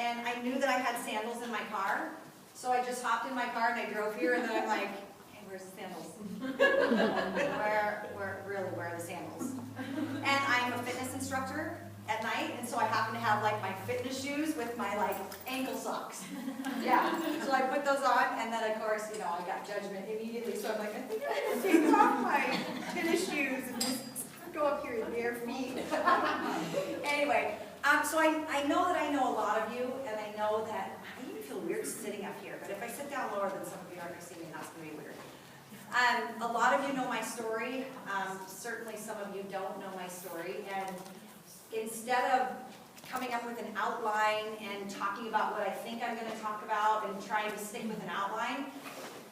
and I knew that I had sandals in my car, so I just hopped in my car and I drove here, and then I'm like, hey, where's the sandals? Where are the sandals? And I'm a fitness instructor at night, and so I happen to have like my fitness shoes with my like ankle socks. Yeah, so I put those on, and then of course, I got judgment immediately, so I'm like, I think I'm gonna take off my tennis shoes and just go up here in bare feet. Anyway, so I know that I know a lot of you, and I know that I even feel weird sitting up here, but if I sit down lower, then some of you aren't going to see me, and that's going to be weird. A lot of you know my story. Certainly some of you don't know my story, and instead of coming up with an outline and talking about what I think I'm going to talk about and trying to stick with an outline,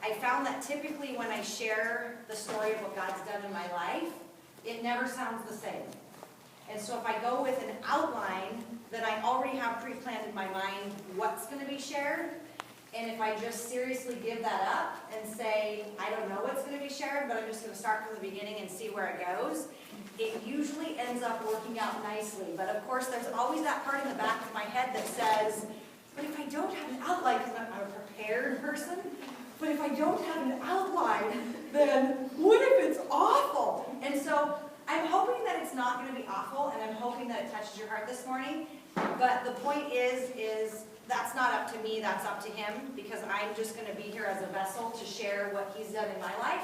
I found that typically when I share the story of what God's done in my life, it never sounds the same. And so if I go with an outline that I already have pre-planned in my mind what's going to be shared, and if I just seriously give that up and say, I don't know what's going to be shared, but I'm just going to start from the beginning and see where it goes, it usually ends up working out nicely. But of course, there's always that part in the back of my head that says, but if I don't have an outline, because I'm a prepared person, but if I don't have an outline, then what if it's awful? And so I'm hoping that it's not going to be awful, and I'm hoping that it touches your heart this morning. But the point is that's not up to me, that's up to him, because I'm just going to be here as a vessel to share what he's done in my life.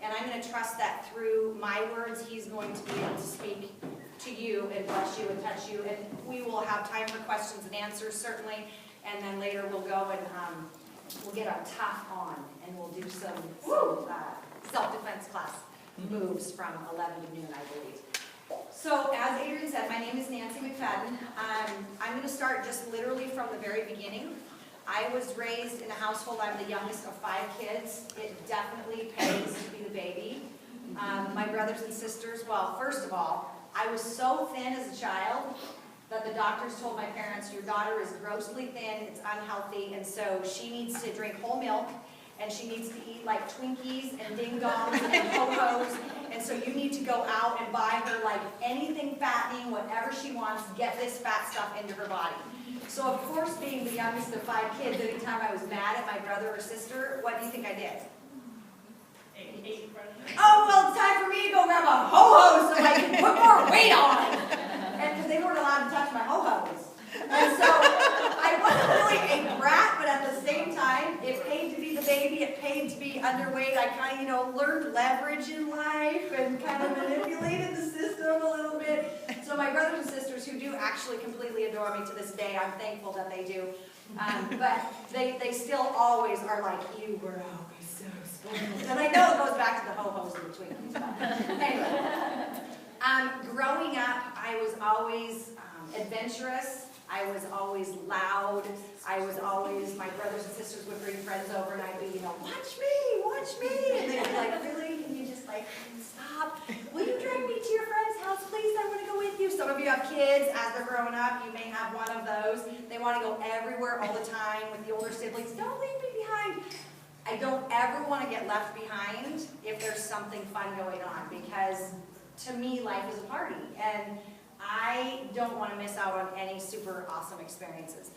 And I'm going to trust that through my words, he's going to be able to speak to you and bless you and touch you. And we will have time for questions and answers, certainly. And then later we'll go and we'll get our tough on, and we'll do some self-defense class moves from 11 to noon, I believe. So, as Adrian said, my name is Nancy McFadden. I'm going to start just literally from the very beginning. I was raised in a household, I'm the youngest of 5 kids. It definitely pays to be the baby. My brothers and sisters, well, first of all, I was so thin as a child that the doctors told my parents, your daughter is grossly thin, it's unhealthy, and so she needs to drink whole milk, and she needs to eat like Twinkies and Ding Dongs and Ho-Hos, and so you need to go out and buy her like anything fattening, whatever she wants, get this fat stuff into her body. So of course, being the youngest of 5 kids, anytime I was mad at my brother or sister, what do you think I did? Oh, well, it's time for me to go grab a Ho-Ho so I can put more weight on. And because they weren't allowed to touch my Ho-Hos. And so I wasn't really a brat, but at the same time, it paid to be the baby, it paid to be underweight. I kind of, learned leverage in life and kind of manipulated the system a little bit. So my brothers and sisters, who do actually completely adore me to this day, I'm thankful that they do. But they still always are like, you were always so spoiled. And I know it goes back to the Ho-Hos and the Twinkies. But anyway, growing up, I was always adventurous. I was always loud. I was always, my brothers and sisters would bring friends over, and I'd be, watch me. And they'd be like, really? Can you just stop? Will you drag me to your friend's house, please? I want to go with you. Some of you have kids. As they're growing up, you may have one of those. They want to go everywhere all the time with the older siblings. Don't leave me behind. I don't ever want to get left behind if there's something fun going on, because to me, life is a party. And I don't want to miss out on any super awesome experiences.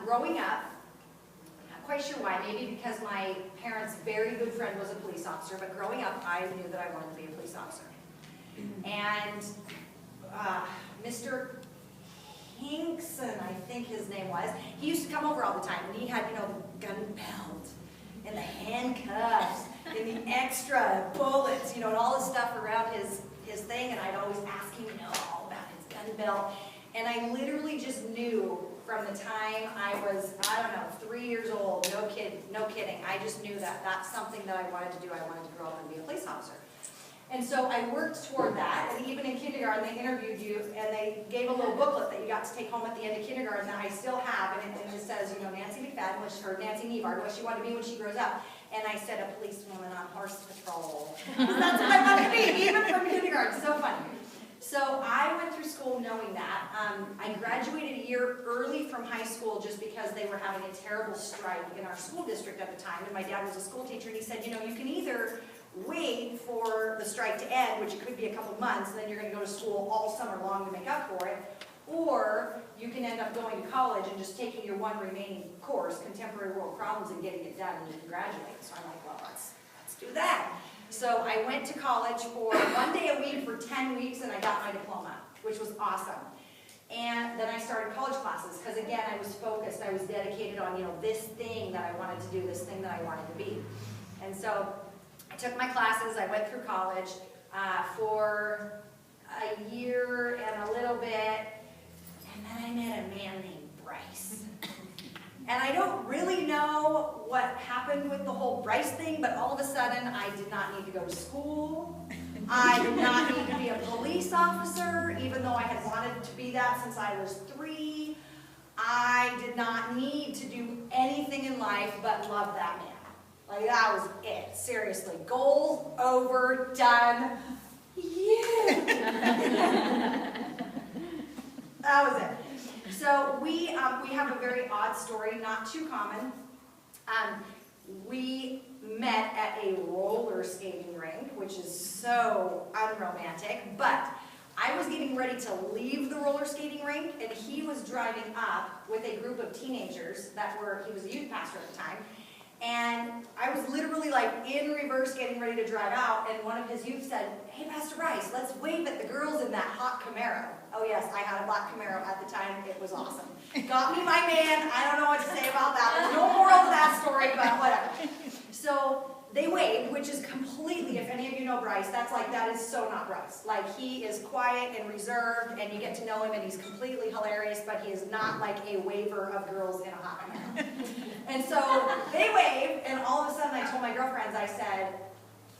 Growing up, I'm not quite sure why, maybe because my parents' very good friend was a police officer, but growing up, I knew that I wanted to be a police officer. And Mr. Hinkson, I think his name was, he used to come over all the time, and he had, the gun belt, and the handcuffs, and the extra bullets, and all the stuff around his thing, and I'd always ask him, all about his gun belt. And I literally just knew from the time I was, 3 years old, no kidding, I just knew that that's something that I wanted to do. I wanted to grow up and be a police officer. And so I worked toward that, and even in kindergarten, they interviewed you, and they gave a little booklet that you got to take home at the end of kindergarten that I still have, and it just says, Nancy McFadden, or Nancy Nevard, what she wanted to be when she grows up. And I said, a policewoman on horse patrol. That's what I wanted to be, even from kindergarten. So funny. So I went through school knowing that. I graduated a year early from high school just because they were having a terrible strike in our school district at the time. And my dad was a school teacher, and he said, you can either wait for the strike to end, which could be a couple months, and then you're going to go to school all summer long to make up for it, or you can end up going to college and just taking your one remaining course, Contemporary World Problems, and getting it done, and you can graduate. So I'm like, well, let's do that. So I went to college for 1 day a week for 10 weeks, and I got my diploma, which was awesome. And then I started college classes, because again, I was focused, I was dedicated on, this thing that I wanted to do, this thing that I wanted to be. And so I took my classes, I went through college for a year and a little bit, and then I met a man named Bryce. And I don't really know what happened with the whole Bryce thing, but all of a sudden I did not need to go to school. I did not need to be a police officer, even though I had wanted to be that since I was 3. I did not need to do anything in life but love that man. Like, that was it. Seriously. Goal over, done. Yeah. That was it. So we have a very odd story, not too common. We met at a roller skating rink, which is so unromantic, but I was getting ready to leave the roller skating rink, and he was driving up with a group of teenagers he was a youth pastor at the time, and I was literally like in reverse getting ready to drive out, and one of his youth said, "Hey, Pastor Bryce, let's wave at the girls in that hot Camaro." Oh yes, I had a black Camaro at the time. It was awesome. Got me my man. I don't know what to say about that. There's no moral to that story, but whatever. So they waved, which is completely, if any of you know Bryce, that is so not Bryce. Like, he is quiet and reserved, and you get to know him, and he's completely hilarious, but he is not like a waver of girls in a hot Camaro. And so they waved, and all of a sudden I told my girlfriends, I said,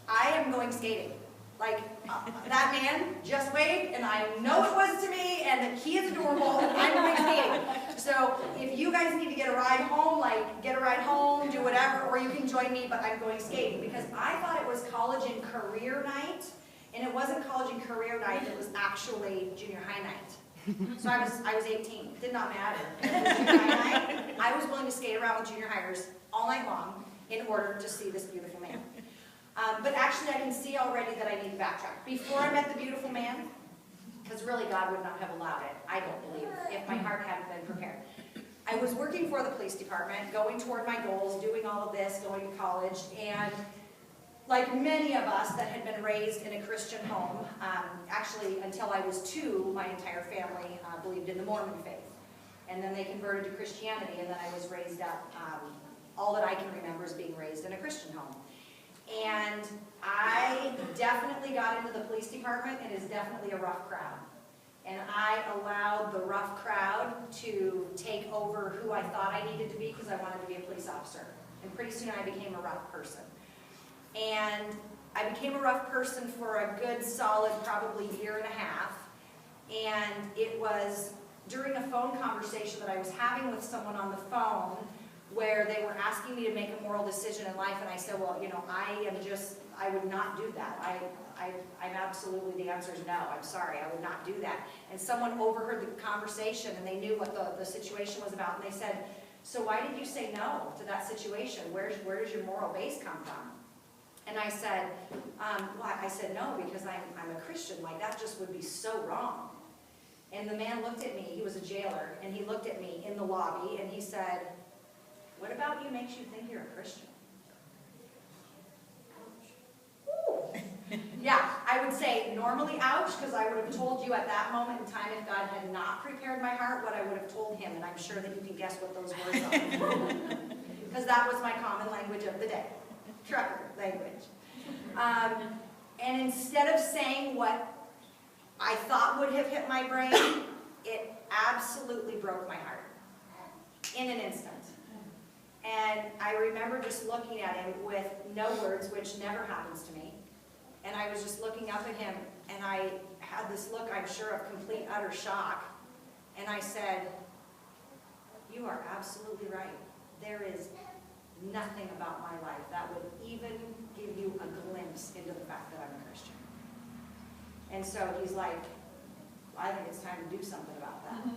I am going skating. Like, that man just waved, and I know it was to me, and that he is adorable, and I'm going skating. So if you guys need to get a ride home, get a ride home, do whatever, or you can join me, but I'm going skating. Because I thought it was college and career night, and it wasn't college and career night, it was actually junior high night. So I was 18. It did not matter. It was junior high night. I was willing to skate around with junior hires all night long in order to see this beautiful man. But actually, I can see already that I need to backtrack. Before I met the beautiful man, because really God would not have allowed it, I don't believe, if my heart hadn't been prepared. I was working for the police department, going toward my goals, doing all of this, going to college, and like many of us that had been raised in a Christian home, actually until I was 2, my entire family believed in the Mormon faith. And then they converted to Christianity, and then I was raised up, all that I can remember is being raised in a Christian home. And I definitely got into the police department. It is definitely a rough crowd. And I allowed the rough crowd to take over who I thought I needed to be because I wanted to be a police officer. And pretty soon I became a rough person. And I became a rough person for a good solid probably year and a half. And it was during a phone conversation that I was having with someone on the phone where they were asking me to make a moral decision in life, and I said, well, I would not do that. I'm absolutely, the answer is no, I'm sorry, I would not do that. And someone overheard the conversation, and they knew what the situation was about, and they said, so why did you say no to that situation? Where does your moral base come from? And I said, I said no, because I'm a Christian, like that just would be so wrong. And the man looked at me, he was a jailer, and he looked at me in the lobby, and he said, what about you makes you think you're a Christian? Ooh. Yeah, I would say normally ouch, because I would have told you at that moment in time, if God had not prepared my heart, what I would have told him, and I'm sure that you can guess what those words are. Because that was my common language of the day, trucker language. And instead of saying what I thought would have hit my brain, it absolutely broke my heart in an instant. And I remember just looking at him with no words, which never happens to me. And I was just looking up at him, and I had this look, I'm sure, of complete, utter shock. And I said, you are absolutely right. There is nothing about my life that would even give you a glimpse into the fact that I'm a Christian. And so he's like, I think it's time to do something about that.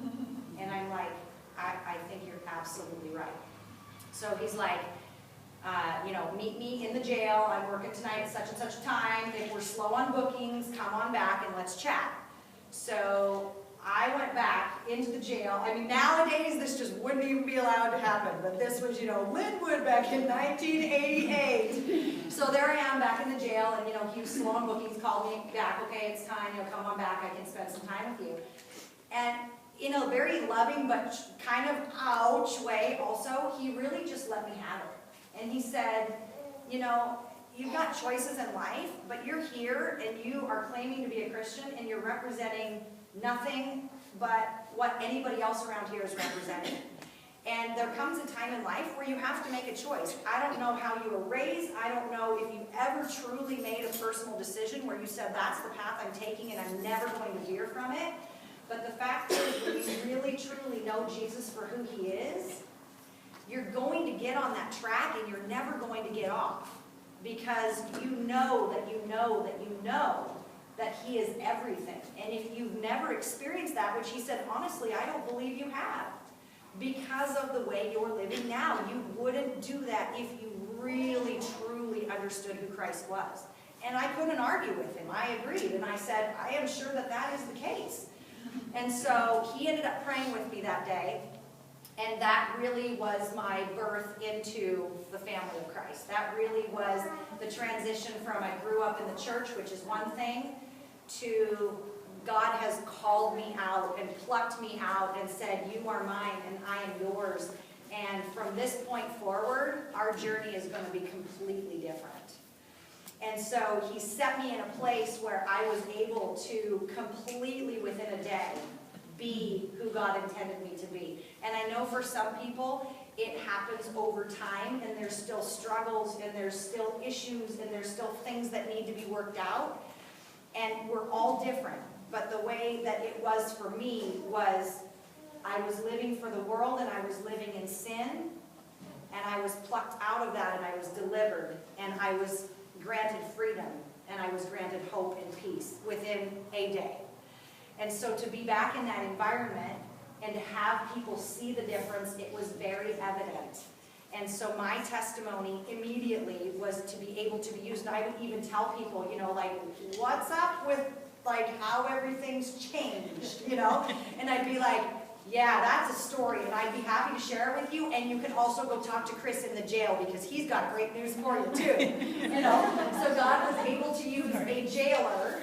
And I'm like, I think you're absolutely right. So he's like, meet me in the jail. I'm working tonight at such and such a time. If we're slow on bookings, come on back and let's chat. So I went back into the jail. I mean, nowadays this just wouldn't even be allowed to happen, but this was, Linwood back in 1988. So there I am back in the jail, and, he was slow on bookings, called me back, okay, it's time, come on back, I can spend some time with you. And, very loving, but kind of ouch way also, he really just let me have it. And he said, you've got choices in life, but you're here, and you are claiming to be a Christian, and you're representing nothing but what anybody else around here is representing. And there comes a time in life where you have to make a choice. I don't know how you were raised. I don't know if you ever truly made a personal decision where you said, that's the path I'm taking and I'm never going to veer from it. But the fact is, when you really truly know Jesus for who he is, you're going to get on that track and you're never going to get off. Because you know that you know that you know that he is everything. And if you've never experienced that, which he said, honestly, I don't believe you have. Because of the way you're living now, you wouldn't do that if you really, truly understood who Christ was. And I couldn't argue with him. I agreed. And I said, I am sure that that is the case. And so he ended up praying with me that day. And that really was my birth into the family of Christ. That really was the transition from I grew up in the church, which is one thing, to God has called me out and plucked me out and said, you are mine and I am yours. And from this point forward, our journey is going to be completely different. And so he set me in a place where I was able to completely within a day be who God intended me to be. And I know for some people, it happens over time, and there's still struggles, and there's still issues, and there's still things that need to be worked out. And we're all different. But the way that it was for me was I was living for the world, and I was living in sin, and I was plucked out of that, and I was delivered, and I was granted freedom, and I was granted hope and peace within a day. And so to be back in that environment and to have people see the difference, it was very evident. And so my testimony immediately was to be able to be used. And I would even tell people, what's up with, how everything's changed, And I'd be like, yeah, that's a story, and I'd be happy to share it with you. And you can also go talk to Chris in the jail because he's got great news for you too, So God was able to use a jailer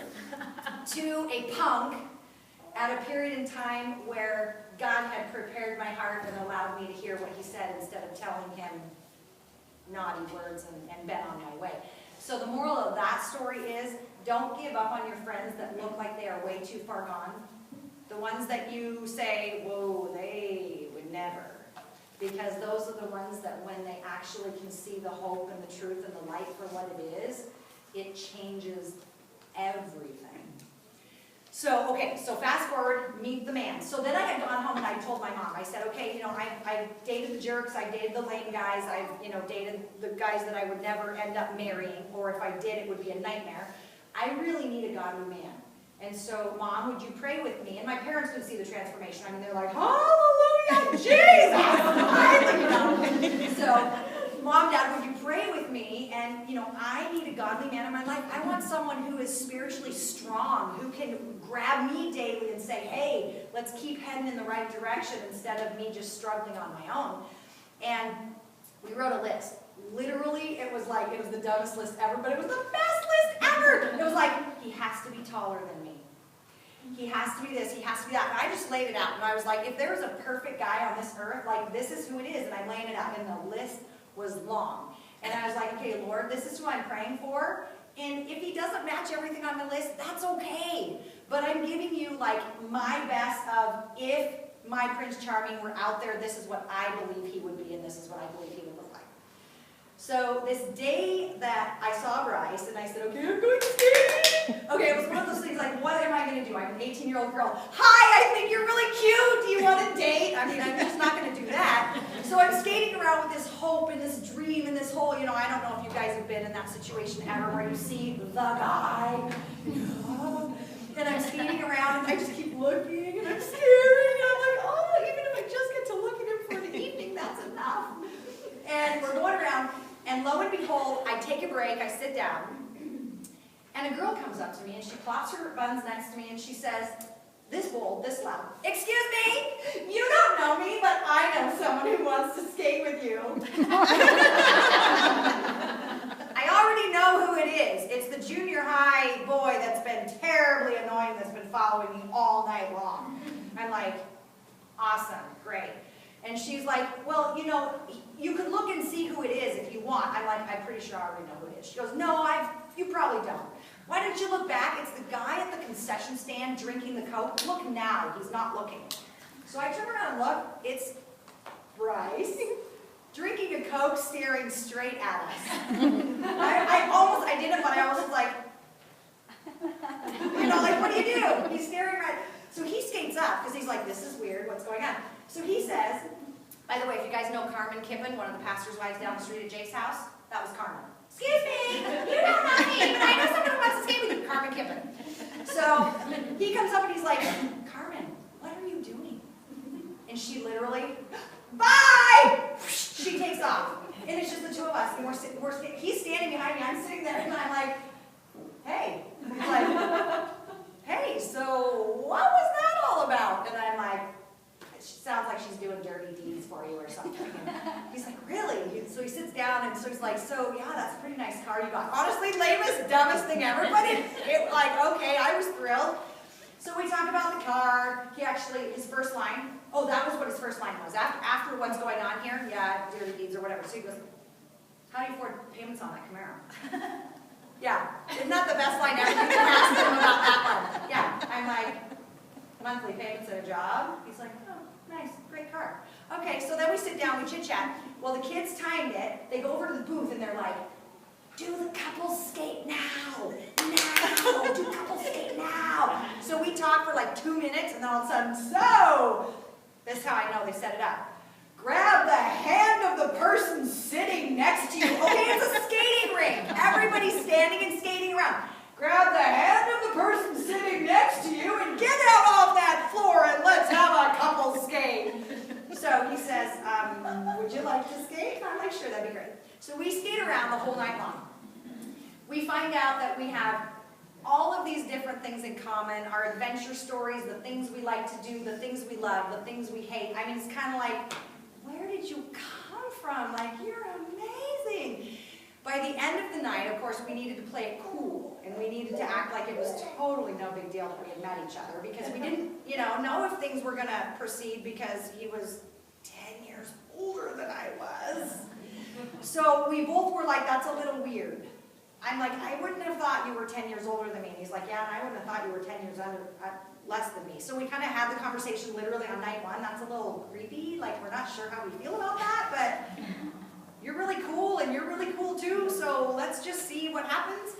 to a punk at a period in time where God had prepared my heart and allowed me to hear what he said instead of telling him naughty words and been on my way. So the moral of that story is, don't give up on your friends that look like they are way too far gone. The ones that you say, whoa, they would never. Because those are the ones that when they actually can see the hope and the truth and the light for what it is, it changes everything. So, okay, so fast forward, meet the man. So then I had gone home and I told my mom, I said, okay, I dated the jerks, I dated the lame guys, I've, dated the guys that I would never end up marrying, or if I did, it would be a nightmare. I really need a godly man. And so, Mom, would you pray with me? And my parents would see the transformation. I mean, they're like, hallelujah, Jesus! So, Mom, Dad, would you pray with me? And, I need a godly man in my life. I want someone who is spiritually strong, who can grab me daily and say, hey, let's keep heading in the right direction instead of me just struggling on my own. And we wrote a list. Literally, it was the dumbest list ever, but it was the best list ever. It was like, he has to be taller than me. He has to be this, he has to be that. And I just laid it out. And I was like, if there was a perfect guy on this earth, this is who it is. And I laid it out. And the list was long. And I was like, okay, Lord, this is who I'm praying for. And if he doesn't match everything on the list, that's okay. But I'm giving you my best of, if my Prince Charming were out there, this is what I believe he would be, and this is what I believe he would look like. So this day that I saw Bryce, and I said, okay, I'm going skating. Okay, it was one of those things what am I going to do? I'm an 18-year-old girl. Hi, I think you're really cute. Do you want to date? I mean, I'm just not going to do that. So I'm skating around with this hope and this dream and this whole, I don't know if you guys have been in that situation ever where you see the guy. And I'm skating around, and I just keep looking, and I'm staring, and I'm like, oh, even if I just get to look at him for the evening, that's enough. And we're going around, and lo and behold, I take a break, I sit down, and a girl comes up to me, and she plops her buns next to me, and she says, this bold, this loud. Excuse me, you don't know me, but I know someone who wants to skate with you. I already know who it is. It's the junior high boy that's been terribly annoying, that's been following me all night long. I'm like, awesome, great. And she's like, well, you know, you could look and see who it is if you want. I'm like, I'm pretty sure I already know who it is. She goes, no, you probably don't. Why don't you look back? It's the guy at the concession stand drinking the Coke. Look now, he's not looking. So I turn around and look, it's Bryce drinking a Coke staring straight at us. I didn't, but I was like, you know, like, what do you do? He's staring right. So he skates up because he's like, this is weird, what's going on? So he says, by the way, if you guys know Carmen Kippen, one of the pastor's wives down the street at Jay's house, that was Carmen. Excuse me, you don't know me, but I know someone who wants to skate with you, Carmen Kippen. So he comes up and he's like, Carmen, what are you doing? And she literally, bye! She takes off. And it's just the two of us. And he's standing behind me, I'm sitting there, and I'm like, hey. He's like, hey, so what was that all about? And I'm like, it sounds like she's doing dirty deeds for you or something. And he's like, really? So he sits down and so he's like, so yeah, that's a pretty nice car you got. Honestly, lamest, dumbest thing ever, but it like, okay, I was thrilled. So we talk about the car. He actually, his first line, oh, that was what his first line was. After what's going on here, yeah, dirty deeds or whatever. So he goes, how do you afford payments on that Camaro? Yeah, isn't that the best line ever? You can ask him about that one. Yeah, I'm like, monthly payments at a job. He's like, oh, nice, great car. Okay, so then we sit down, we chit-chat. Well, the kids timed it. They go over to the booth and they're like, do the couples skate now. Now, do couples skate now. So we talk for like 2 minutes and then all of a sudden, so, this is how I know they set it up. Grab the hand of the person sitting next to you. Okay, it's a skating rink. Everybody's standing and skating around. Grab the hand of the person sitting next to you and get out off that floor and let's have a couple skate. So he says, would you like to skate? I'm like, sure, that'd be great. So we skate around the whole night long. We find out that we have all of these different things in common, our adventure stories, the things we like to do, the things we love, the things we hate. I mean, it's kind of like, where did you come from? Like, you're amazing. By the end of the night, of course, we needed to play it cool, and we needed to act like it was totally no big deal that we had met each other, because we didn't, know if things were going to proceed, because he was 10 years older than I was. So we both were like, that's a little weird. I'm like, I wouldn't have thought you were 10 years older than me. And he's like, yeah, and I wouldn't have thought you were 10 years less than me. So we kind of had the conversation literally on night one. That's a little creepy. Like, we're not sure how we feel about that, but you're really cool and you're really cool too. So let's just see what happens.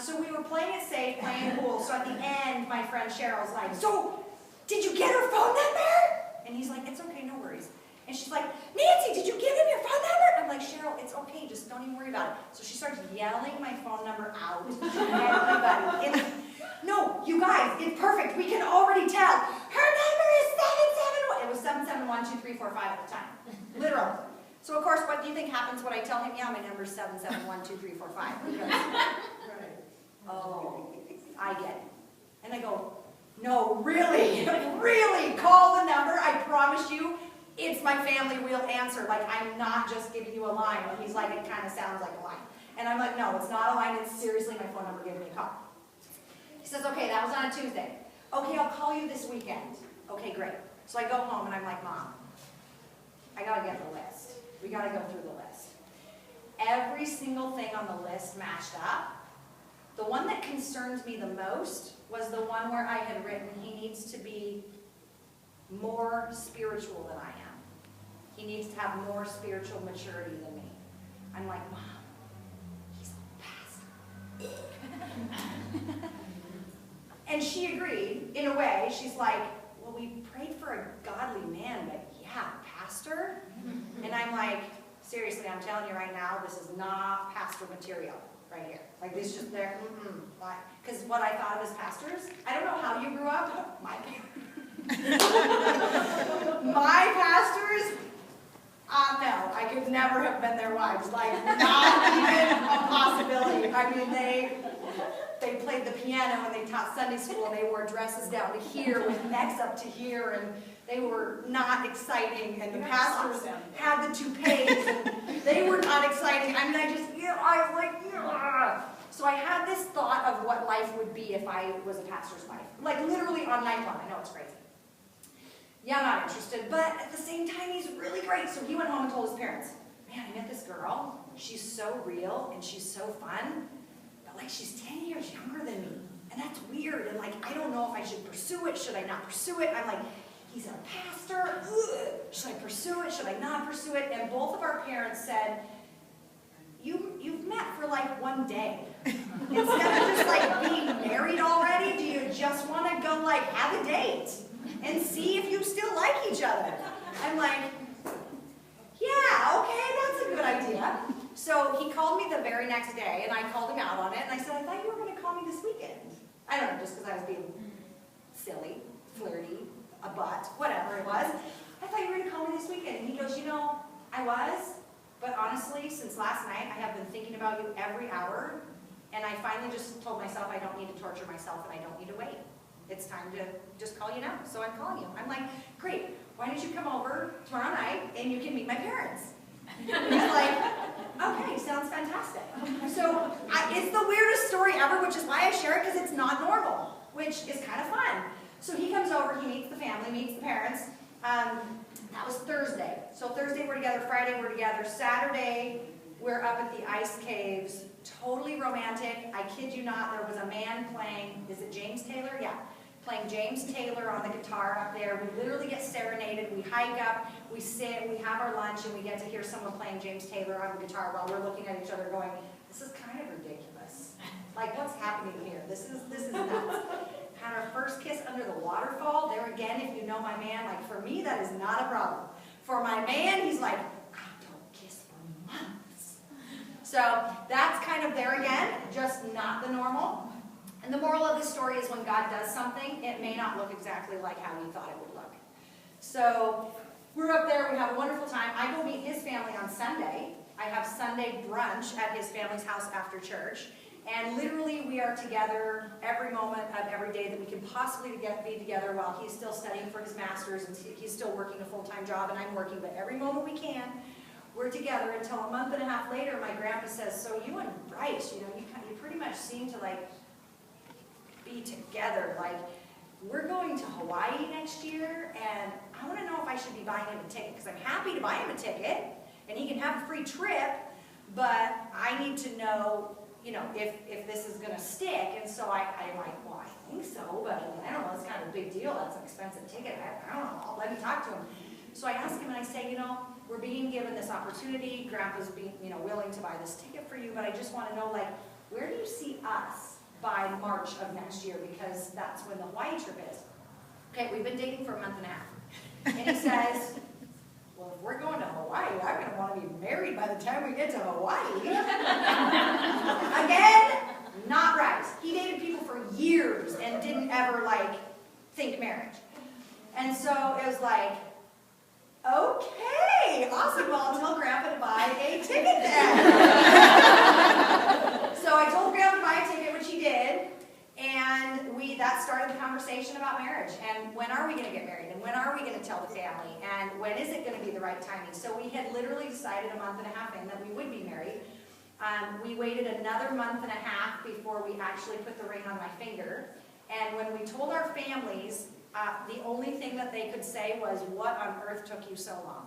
So we were playing it safe, playing pool. So at the end, my friend Cheryl's like, so did you get her phone number? And he's like, it's okay, no worries. And she's like, Nancy, did you give him your phone number? I'm like, Cheryl, it's okay, just don't even worry about it. So she starts yelling my phone number out to everybody. No, you guys, it's perfect. We can already tell. Her number is 771. It was 7712345 at the time. Literal. So of course, what do you think happens when I tell him, yeah, my number is 7712345? He goes, right. Oh, I get it. And I go, no, really, really, call the number. I promise you, it's my family real answer. Like, I'm not just giving you a line. And he's like, it kind of sounds like a line. And I'm like, no, it's not a line. It's seriously my phone number. Give me a call. He says, okay, that was on a Tuesday. Okay, I'll call you this weekend. Okay, great. So I go home and I'm like, Mom, I got to get the list. We got to go through the list. Every single thing on the list matched up. The one that concerns me the most was the one where I had written, he needs to be more spiritual than I am. He needs to have more spiritual maturity than me. I'm like, Mom, he's a pastor. And she agreed, in a way. She's like, well, we prayed for a godly man, but yeah, pastor? And I'm like, seriously, I'm telling you right now, this is not pastor material right here. Like, this just there, why? Because what I thought of as pastors, I don't know how you grew up. My pastors, no, I could never have been their wives. Like, not even a possibility. I mean, they played the piano and they taught Sunday school and they wore dresses down to here with necks up to here, and they were not exciting, and the pastors had the toupees and they were not exciting. I mean, I was like, yeah. So I had this thought of what life would be if I was a pastor's wife. Like literally on night one. I know it's crazy. Yeah, I'm not interested, but at the same time, he's really great. So he went home and told his parents, man, I met this girl. She's so real and she's so fun, but like she's 10 years younger than me. And that's weird. And like, I don't know if I should pursue it. Should I not pursue it? I'm like, he's a pastor. Ugh. Should I pursue it? Should I not pursue it? And both of our parents said, you've met for like one day. Instead of just like being married already, do you just want to go like have a date and see if you still like each other? I'm like, yeah, okay, that's a good idea. So he called me the very next day, and I called him out on it, and I said, I thought you were going to call me this weekend. I don't know, just because I was being silly, flirty, a butt, whatever it was. I thought you were going to call me this weekend. And he goes, you know, I was, but honestly, since last night, I have been thinking about you every hour, and I finally just told myself I don't need to torture myself, and I don't need to wait. It's time to just call you now, so I'm calling you. I'm like, great, why don't you come over tomorrow night, and you can meet my parents? He's like, okay, sounds fantastic. So it's the weirdest story ever, which is why I share it, because it's not normal, which is kind of fun. So he comes over, he meets the family, meets the parents. That was Thursday. So Thursday we're together, Friday we're together, Saturday we're up at the ice caves, totally romantic. I kid you not, there was a man playing, is it James Taylor? Yeah, playing James Taylor on the guitar up there. We literally get serenaded, we hike up, we sit, we have our lunch, and we get to hear someone playing James Taylor on the guitar while we're looking at each other going, this is kind of ridiculous. Like, what's happening here? This is nuts. Had our first kiss under the waterfall. There again, if you know my man, like for me, that is not a problem. For my man, he's like, I don't kiss for months. So that's kind of there again, just not the normal. And the moral of this story is when God does something, it may not look exactly like how you thought it would look. So we're up there, we have a wonderful time. I go meet his family on Sunday. I have Sunday brunch at his family's house after church. And literally we are together every moment of every day that we can possibly be together while he's still studying for his master's and he's still working a full-time job and I'm working, but every moment we can, we're together until a month and a half later my grandpa says, so you and Bryce, you know, you pretty much seem to like be together. Like, we're going to Hawaii next year and I want to know if I should be buying him a ticket because I'm happy to buy him a ticket and he can have a free trip, but I need to know, you know, if this is going to stick. And so I'm like, well, I think so, but I don't know, it's kind of a big deal. That's an expensive ticket. I don't know. Let me talk to him. So I ask him and I say, you know, we're being given this opportunity. Grandpa's being, you know, willing to buy this ticket for you, but I just want to know, like, where do you see us by March of next year? Because that's when the Hawaii trip is. Okay, we've been dating for a month and a half. And he says, well, if we're going to Hawaii, I'm going to want to be married by the time we get to Hawaii. Again, not right. He dated people for years and didn't ever, like, think marriage. And so it was like, okay, awesome. Well, I'll tell Grandpa to buy a ticket then. So I told Grandpa to buy a ticket, which he did. And that started the conversation about marriage. And when are we going to get married? And when are we going to tell the family? And when is it going to be the right timing? So we had literally decided a month and a half in that we would be married. We waited another month and a half before we actually put the ring on my finger. And when we told our families, the only thing that they could say was, what on earth took you so long?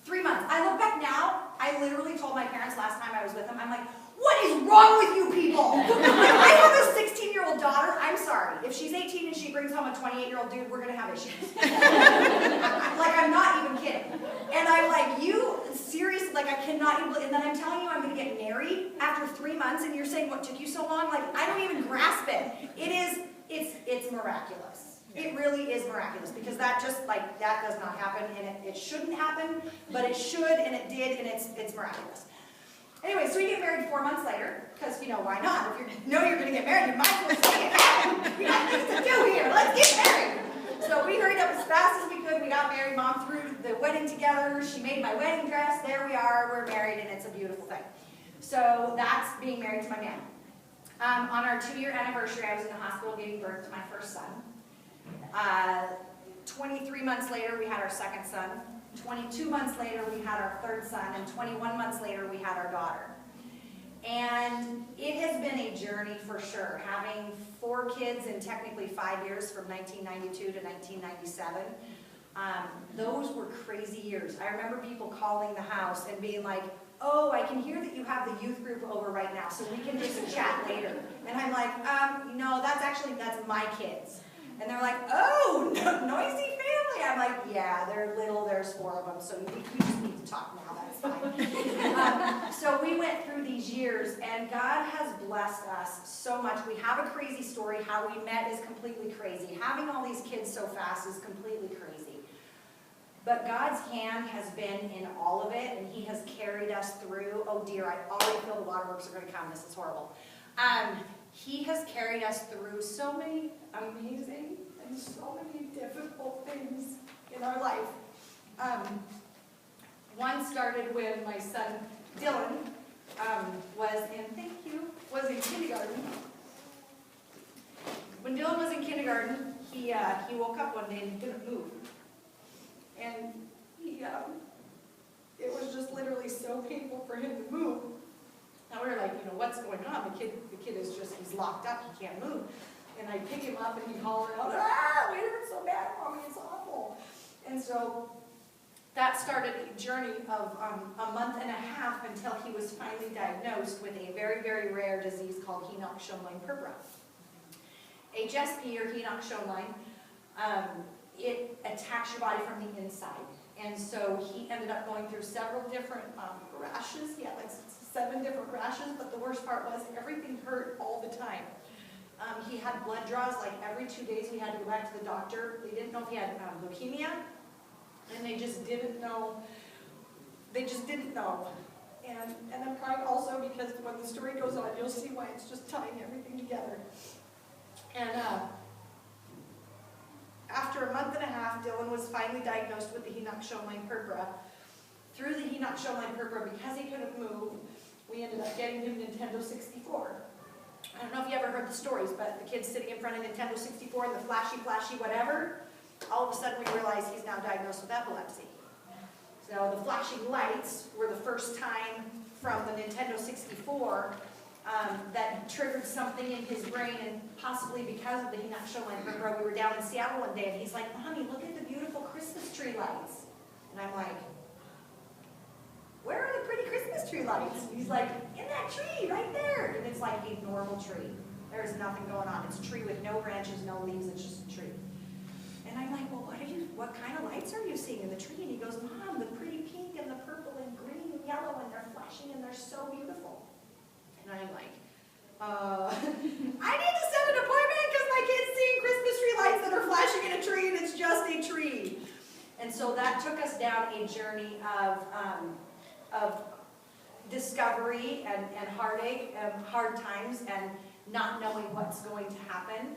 3 months. I look back now, I literally told my parents last time I was with them, I'm like, what is wrong with you people? I have a 16-year-old daughter. I'm sorry. If she's 18 and she brings home a 28-year-old dude, we're going to have issues. Like, I'm not even kidding. And I'm like, you, seriously, like, I cannot even, and then I'm telling you I'm going to get married after 3 months, and you're saying, what took you so long? Like, I don't even grasp it. It's miraculous. It really is miraculous, because that just, like, that does not happen, and it shouldn't happen, but it should, and it did, and it's miraculous. Anyway, so we get married 4 months later, because, you know, why not? If you know you're going to get married, you might as well say it. We got things to do here. Let's get married. So we hurried up as fast as we could. We got married. Mom threw the wedding together. She made my wedding dress. There we are. We're married, and it's a beautiful thing. So that's being married to my man. On our 2-year anniversary, I was in the hospital giving birth to my first son. 23 months later, we had our second son. 22 months later, we had our third son. And 21 months later, we had our daughter. And it has been a journey for sure, having 4 kids in technically 5 years from 1992 to 1997. Those were crazy years. I remember people calling the house and being like, oh, I can hear that you have the youth group over right now, so we can just chat later. And I'm like, no, that's my kids. And they're like, oh, noisy family. I'm like, yeah, they're little, there's 4 of them, so you just need to talk now, that's fine. So we went through these years, and God has blessed us so much. We have a crazy story. How we met is completely crazy. Having all these kids so fast is completely crazy. But God's hand has been in all of it, and He has carried us through. Oh dear, I already feel the waterworks are going to come. This is horrible. He has carried us through so many amazing and so many difficult things in our life. One started when my son Dylan was in kindergarten. When Dylan was in kindergarten, he woke up one day and he couldn't move. And it was just literally so painful for him to move. And we were like, what's going on? The kid is just, he's locked up, he can't move. And I pick him up and he hollers out, it hurts so bad, Mommy, it's awful. And so that started a journey of a month and a half until he was finally diagnosed with a very, very rare disease called Henoch-Schönlein purpura. HSP, or Henoch-Schönlein, it attacks your body from the inside. And so he ended up going through several different rashes. He had like 7 different rashes, but the worst part was everything hurt all the time. He had blood draws like every 2 days. We had to go back to the doctor. They didn't know if he had leukemia, and they just didn't know. They just didn't know. And I'm crying also because when the story goes on, you'll see why it's just tying everything together. And after a month and a half, Dylan was finally diagnosed with the Henoch-Schönlein purpura. Through the Henoch-Schönlein purpura, because he couldn't move, we ended up getting him Nintendo 64. I don't know if you ever heard the stories, but the kid's sitting in front of Nintendo 64 and the flashy, whatever, all of a sudden we realized he's now diagnosed with epilepsy. So the flashing lights were the first time from the Nintendo 64 that triggered something in his brain, and possibly because of the Henoch-Schönlein purpura, we were down in Seattle one day, and he's like, Mommy, look at the beautiful Christmas tree lights. And I'm like, where are the pretty Christmas tree lights? And he's like, in that tree, right there. And it's like a normal tree. There's nothing going on. It's a tree with no branches, no leaves, it's just a tree. And I'm like, well, what kind of lights are you seeing in the tree? And he goes, Mom, the pretty pink and the purple and green and yellow, and they're flashing and they're so beautiful. And I'm like, I need to set an appointment because my kid's seeing Christmas tree lights that are flashing in a tree and it's just a tree. And so that took us down a journey of discovery and heartache and hard times and not knowing what's going to happen.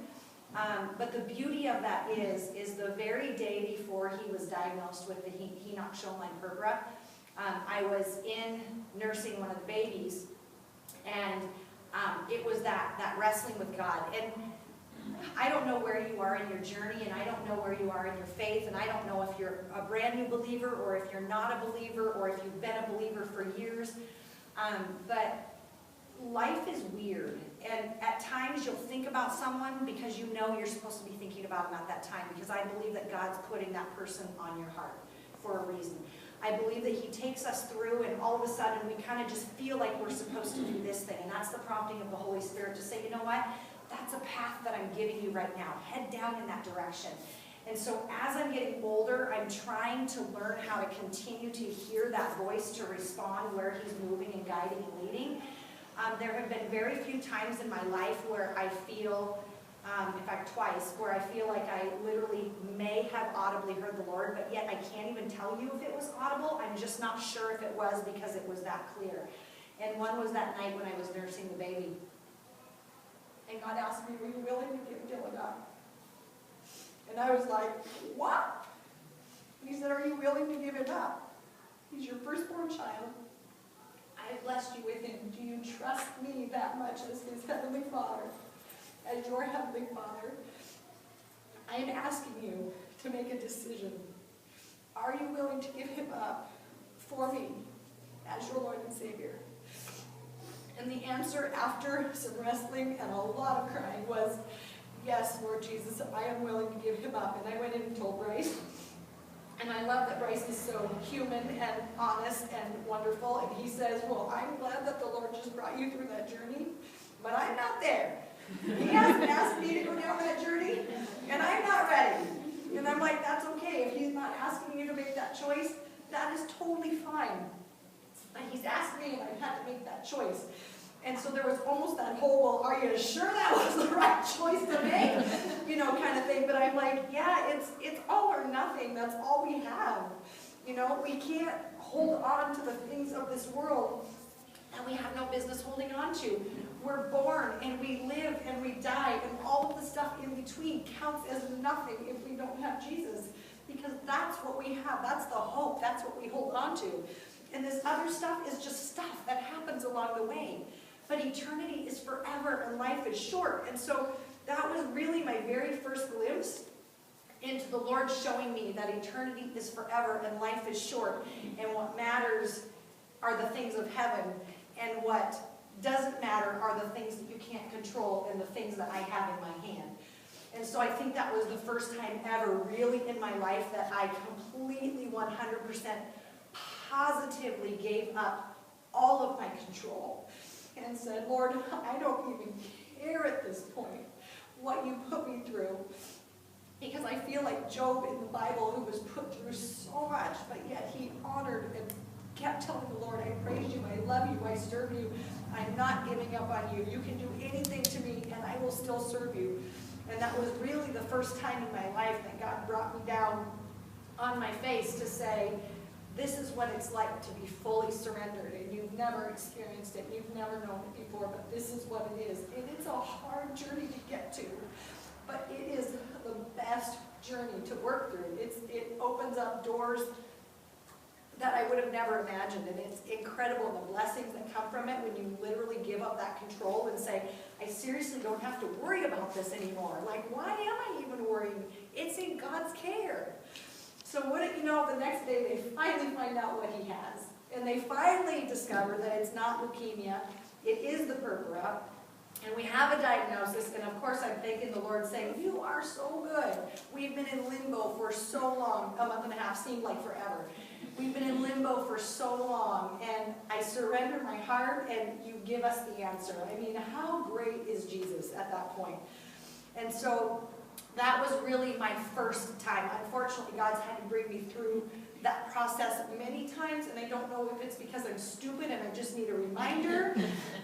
But the beauty of that is the very day before he was diagnosed with the Henoch-Schönlein purpura, I was in nursing one of the babies, and it was that wrestling with God. And I don't know where you are in your journey, and I don't know where you are in your faith, and I don't know if you're a brand new believer or if you're not a believer or if you've been a believer for years. But life is weird, and at times you'll think about someone because you know you're supposed to be thinking about them at that time, because I believe that God's putting that person on your heart for a reason. I believe that He takes us through, and all of a sudden we kind of just feel like we're supposed to do this thing, and that's the prompting of the Holy Spirit to say, you know what, that's a path that I'm giving you right now. Head down in that direction. And so as I'm getting older, I'm trying to learn how to continue to hear that voice, to respond where He's moving and guiding and leading. There have been very few times in my life where I feel, in fact twice, where I feel like I literally may have audibly heard the Lord, but yet I can't even tell you if it was audible. I'm just not sure if it was, because it was that clear. And one was that night when I was nursing the baby. And God asked me, were you willing to give Dylan up? And I was like, what? He said, are you willing to give him up? He's your firstborn child. I have blessed you with him. Do you trust me that much as his heavenly Father, as your heavenly Father, I am asking you to make a decision. Are you willing to give him up for me as your Lord and Savior? And the answer, after some wrestling and a lot of crying, was, yes, Lord Jesus, I am willing to give him up. And I went in and told Bryce. And I love that Bryce is so human and honest and wonderful. And he says, well, I'm glad that the Lord just brought you through that journey, but I'm not there. He hasn't asked me to go down that journey, and I'm not ready. And I'm like, that's okay. If he's not asking you to make that choice, that is totally fine. But he's asked me, and I've had to make that choice. And so there was almost that whole, well, are you sure that was the right choice to make? You know, kind of thing. But I'm like, yeah, it's all or nothing. That's all we have. You know, we can't hold on to the things of this world that we have no business holding on to. We're born, and we live, and we die, and all of the stuff in between counts as nothing if we don't have Jesus. Because that's what we have. That's the hope. That's what we hold on to. And this other stuff is just stuff that happens along the way. But eternity is forever, and life is short. And so that was really my very first glimpse into the Lord showing me that eternity is forever, and life is short. And what matters are the things of heaven. And what doesn't matter are the things that you can't control and the things that I have in my hand. And so I think that was the first time ever really in my life that I completely 100% positively gave up all of my control and said, Lord, I don't even care at this point what you put me through. Because I feel like Job in the Bible, who was put through so much, but yet he honored and kept telling the Lord, I praise you, I love you, I serve you, I'm not giving up on you. You can do anything to me and I will still serve you. And that was really the first time in my life that God brought me down on my face to say, this is what it's like to be fully surrendered, and you've never experienced it, you've never known it before, but this is what it is. And it's a hard journey to get to, but it is the best journey to work through. It opens up doors that I would have never imagined, and it's incredible, the blessings that come from it when you literally give up that control and say, I seriously don't have to worry about this anymore. Like, why am I even worrying? It's in God's care. So what you know, the next day they finally find out what he has. And they finally discover that it's not leukemia, it is the purpura. And we have a diagnosis, and of course I'm thanking the Lord saying, you are so good. We've been in limbo for so long, a month and a half seemed like forever. We've been in limbo for so long, and I surrender my heart, and you give us the answer. I mean, how great is Jesus at that point? And so that was really my first time. Unfortunately, God's had to bring me through that process many times, and I don't know if it's because I'm stupid and I just need a reminder,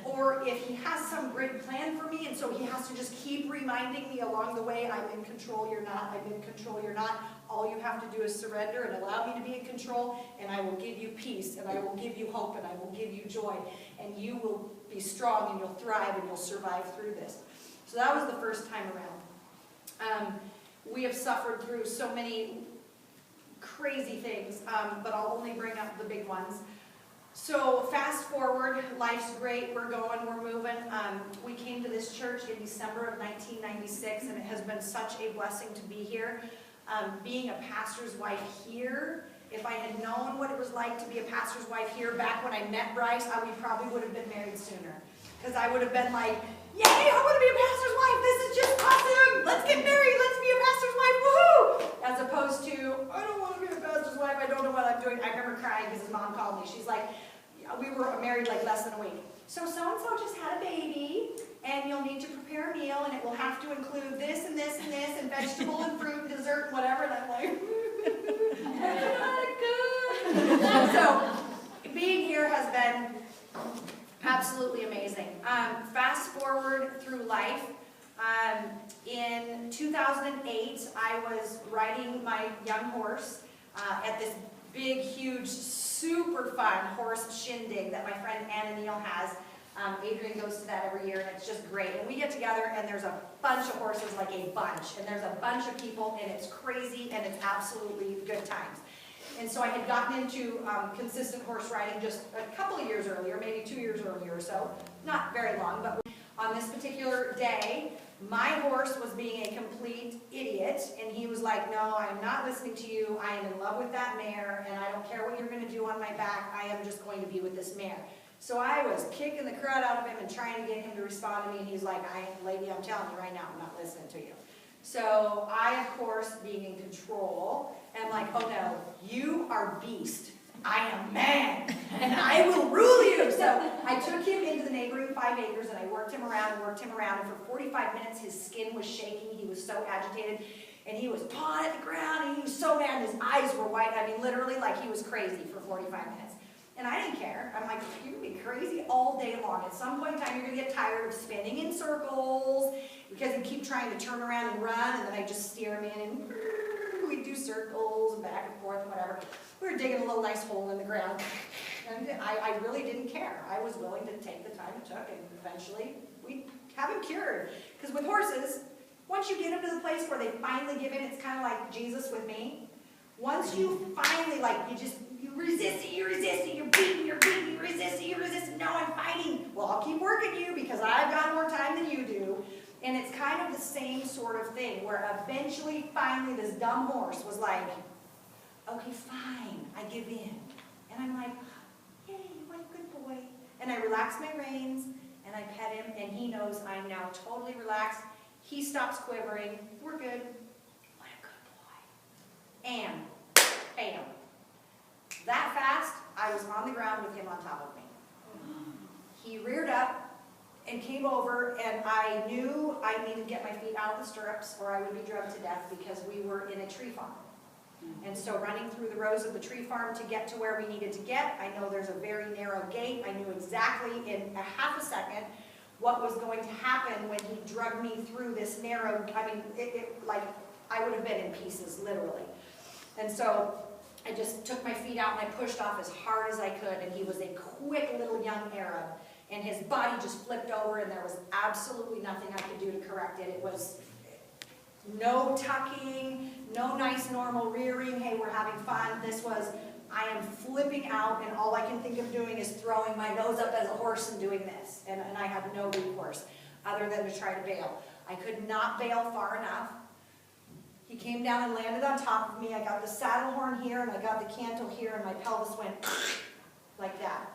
or if he has some great plan for me, and so he has to just keep reminding me along the way, I'm in control, you're not, I'm in control, you're not. All you have to do is surrender and allow me to be in control, and I will give you peace, and I will give you hope, and I will give you joy, and you will be strong, and you'll thrive, and you'll survive through this. So that was the first time around. We have suffered through so many crazy things, but I'll only bring up the big ones. So fast forward, life's great, we're going, we're moving. We came to this church in December of 1996, and it has been such a blessing to be here. Being a pastor's wife here, if I had known what it was like to be a pastor's wife here back when I met Bryce, we probably would have been married sooner. Because I would have been like, yay, I want to be a pastor's wife, this is just awesome, let's get married, let's be a pastor's wife, woohoo! As opposed to, I don't want to be a pastor's wife, I don't know what I'm doing. I remember crying because his mom called me. She's like, we were married like less than a week. So so-and-so just had a baby, and you'll need to prepare a meal, and it will have to include this and this and this, and vegetable and fruit and dessert and whatever. And I'm like, not good. So being here has been absolutely amazing. Fast forward through life. In 2008, I was riding my young horse at this big, huge, super fun horse shindig that my friend Anna Neal has. Adrian goes to that every year, and it's just great. And we get together, and there's a bunch of horses, like a bunch. And there's a bunch of people, and it's crazy, and it's absolutely good times. And so I had gotten into consistent horse riding just a couple of years earlier, maybe 2 years earlier or so. Not very long, but on this particular day, my horse was being a complete idiot, and he was like, no, I'm not listening to you. I am in love with that mare, and I don't care what you're going to do on my back. I am just going to be with this mare. So I was kicking the crud out of him and trying to get him to respond to me, and he's like, lady, I'm telling you right now, I'm not listening to you. So I, of course, being in control, am like, oh no, you are beast. I am man, and I will rule you. So I took him into the neighboring 5 acres, and I worked him around, and for 45 minutes his skin was shaking. He was so agitated, and he was pawing at the ground, and he was so mad, and his eyes were white. I mean, literally like he was crazy for 45 minutes. And I didn't care. I'm like, you're going to be crazy all day long. At some point in time, you're going to get tired of spinning in circles because you keep trying to turn around and run, and then I just steer him in, and we'd do circles and back and forth and whatever. We were digging a little nice hole in the ground, and I really didn't care. I was willing to take the time it took, and eventually we'd have him cured. Because with horses, once you get them to the place where they finally give in, it's kind of like Jesus with me. Once you finally, like, you resist it, you're beating, you resist it, no, I'm fighting. Well, I'll keep working you because I've got more time than you do. And it's kind of the same sort of thing, where eventually, finally, this dumb horse was like, okay, fine, I give in. And I'm like, yay, what a good boy. And I relax my reins, and I pet him, and he knows I'm now totally relaxed. He stops quivering. We're good. What a good boy. And bam. That fast, I was on the ground with him on top of me. He reared up and came over, and I knew I needed to get my feet out of the stirrups or I would be drugged to death because we were in a tree farm. And so running through the rows of the tree farm to get to where we needed to get, I know there's a very narrow gate. I knew exactly in a half a second what was going to happen when he drugged me through this narrow, I mean, like, I would have been in pieces, literally. And so I just took my feet out and I pushed off as hard as I could, and he was a quick little young Arab, and his body just flipped over, and there was absolutely nothing I could do to correct it. It was no tucking, no nice normal rearing, hey, we're having fun. This was, I am flipping out, and all I can think of doing is throwing my nose up as a horse and doing this. And I had no recourse other than to try to bail. I could not bail far enough. He came down and landed on top of me. I got the saddle horn here, and I got the cantle here, and my pelvis went like that.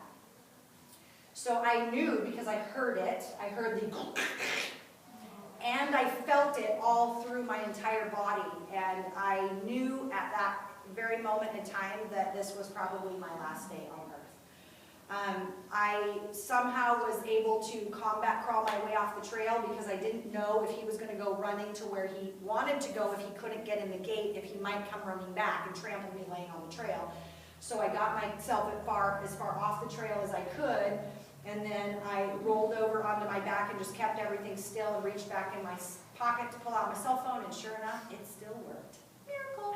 So I knew, because I heard it, I heard the and I felt it all through my entire body, and I knew at that very moment in time that this was probably my last day on earth. I somehow was able to combat crawl my way off the trail because I didn't know if he was going to go running to where he wanted to go, if he couldn't get in the gate, if he might come running back and trample me laying on the trail. So I got myself as far off the trail as I could, and then I rolled over onto my back and just kept everything still and reached back in my pocket to pull out my cell phone, and sure enough, it still worked. Miracle.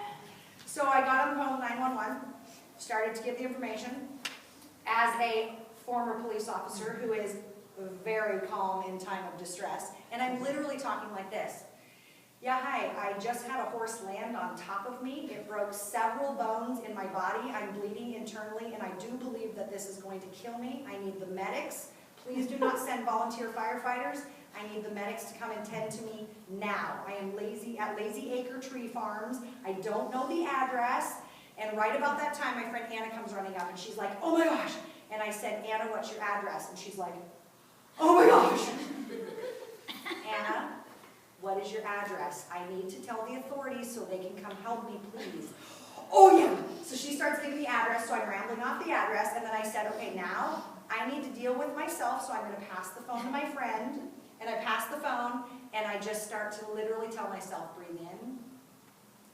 So I got on the phone with 911, started to give the information. As a former police officer who is very calm in time of distress, and I'm literally talking like this. Yeah, hi, I just had a horse land on top of me. It broke several bones in my body. I'm bleeding internally, and I do believe that this is going to kill me. I need the medics. Please do not send volunteer firefighters. I need the medics to come and tend to me now. I am at Lazy Acre Tree Farms. I don't know the address. And right about that time, my friend Anna comes running up, and she's like, oh my gosh. And I said, Anna, what's your address? And she's like, oh my gosh. Anna, what is your address? I need to tell the authorities so they can come help me, please. Oh yeah. So she starts giving the address, so I'm rambling off the address, and then I said, okay, now I need to deal with myself, so I'm going to pass the phone to my friend. And I pass the phone, and I just start to literally tell myself, breathe in,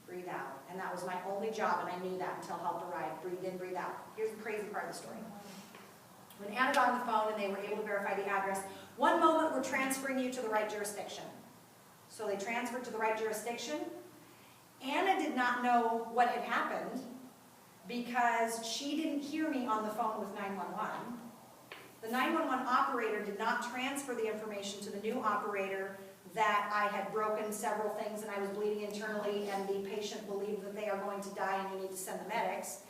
breathe out. And that was my only job, and I knew that until help arrived. Breathe in, breathe out. Here's the crazy part of the story. When Anna got on the phone and they were able to verify the address, one moment, we're transferring you to the right jurisdiction. So they transferred to the right jurisdiction. Anna did not know what had happened because she didn't hear me on the phone with 911. The 911 operator did not transfer the information to the new operator that I had broken several things and I was bleeding internally, and the patient believed that they are going to die and you need to send the medics.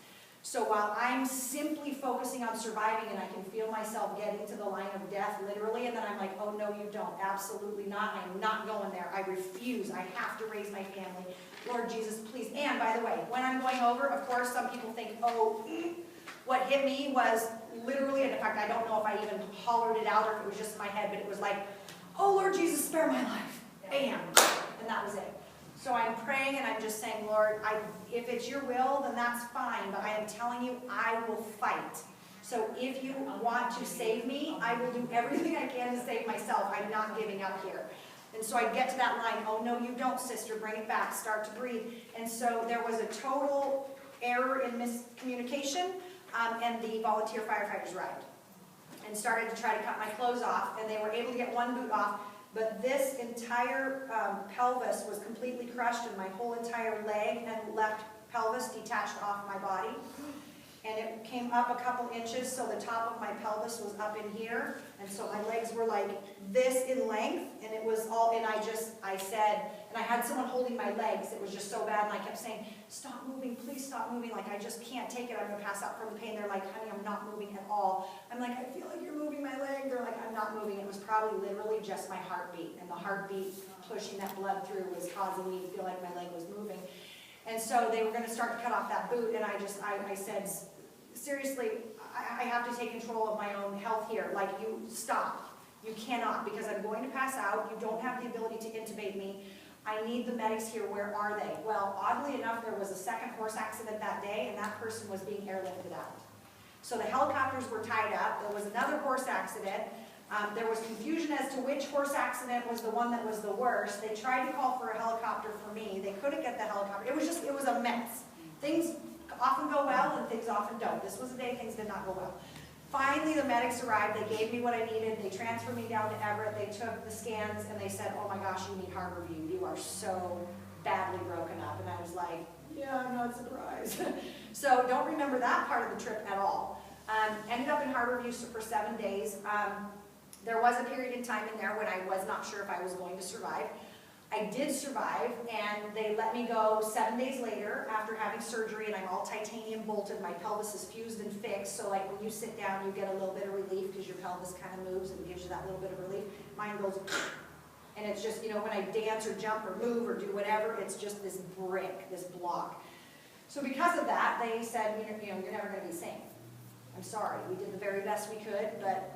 So while I'm simply focusing on surviving and I can feel myself getting to the line of death literally, and then I'm like, oh no you don't, absolutely not, I'm not going there, I refuse, I have to raise my family, Lord Jesus please. And by the way, when I'm going over, of course some people think, oh, what hit me was literally, and in fact I don't know if I even hollered it out or if it was just in my head, but it was like, oh Lord Jesus, spare my life, bam, and that was it. So I'm praying and I'm just saying, Lord, if it's your will, then that's fine, but I am telling you, I will fight. So if you want to save me, I will do everything I can to save myself. I'm not giving up here. And so I get to that line, oh no you don't, sister, bring it back, start to breathe. And so there was a total error in miscommunication, and the volunteer firefighters arrived and started to try to cut my clothes off, and they were able to get one boot off. But this entire pelvis was completely crushed, and my whole entire leg and left pelvis detached off my body. And it came up a couple inches, so the top of my pelvis was up in here. And so my legs were like this in length, and it was all, and I said, and I had someone holding my legs, it was just so bad, and I kept saying, stop moving, please stop moving, like I just can't take it, I'm gonna pass out from the pain. They're like, honey, I'm not moving at all. I'm like, I feel like you're moving my leg. They're like, I'm not moving. It was probably literally just my heartbeat, and the heartbeat pushing that blood through was causing me to feel like my leg was moving. And so they were gonna start to cut off that boot, and I said, seriously, I have to take control of my own health here. Like, you stop. You cannot, because I'm going to pass out. You don't have the ability to intubate me. I need the medics here. Where are they? Well, oddly enough, there was a second horse accident that day, and that person was being airlifted out. So the helicopters were tied up. There was another horse accident. There was confusion as to which horse accident was the one that was the worst. They tried to call for a helicopter for me. They couldn't get the helicopter. It was a mess. Things often go well and things often don't. This was a day things did not go well. Finally, the medics arrived. They gave me what I needed. They transferred me down to Everett. They took the scans and they said, oh my gosh, you need Harborview. You are so badly broken up. And I was like, yeah, I'm not surprised. So don't remember that part of the trip at all. Ended up in Harborview for 7 days. There was a period in time in there when I was not sure if I was going to survive. I did survive, and they let me go 7 days later after having surgery, and I'm all titanium bolted. My pelvis is fused and fixed, so like when you sit down, you get a little bit of relief because your pelvis kind of moves and gives you that little bit of relief. Mine goes, and it's just, you know, when I dance or jump or move or do whatever, it's just this brick, this block. So because of that, they said, you know, you're never going to be sane. I'm sorry, we did the very best we could, but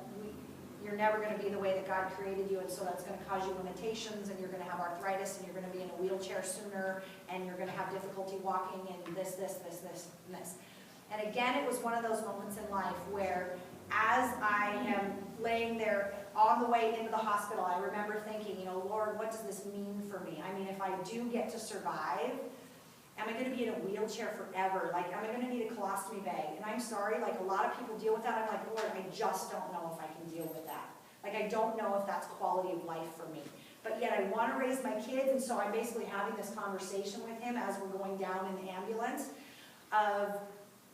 you're never going to be the way that God created you, and so that's going to cause you limitations, and you're going to have arthritis, and you're going to be in a wheelchair sooner, and you're going to have difficulty walking, and this, and this. And again, it was one of those moments in life where, as I am laying there on the way into the hospital, I remember thinking, you know, Lord, what does this mean for me? I mean, if I do get to survive, am I going to be in a wheelchair forever? Like, am I going to need a colostomy bag? And I'm sorry, like a lot of people deal with that. I'm like, Lord, I just don't know if I can deal with that. Like, I don't know if that's quality of life for me. But yet I want to raise my kids, and so I'm basically having this conversation with him as we're going down in the ambulance of,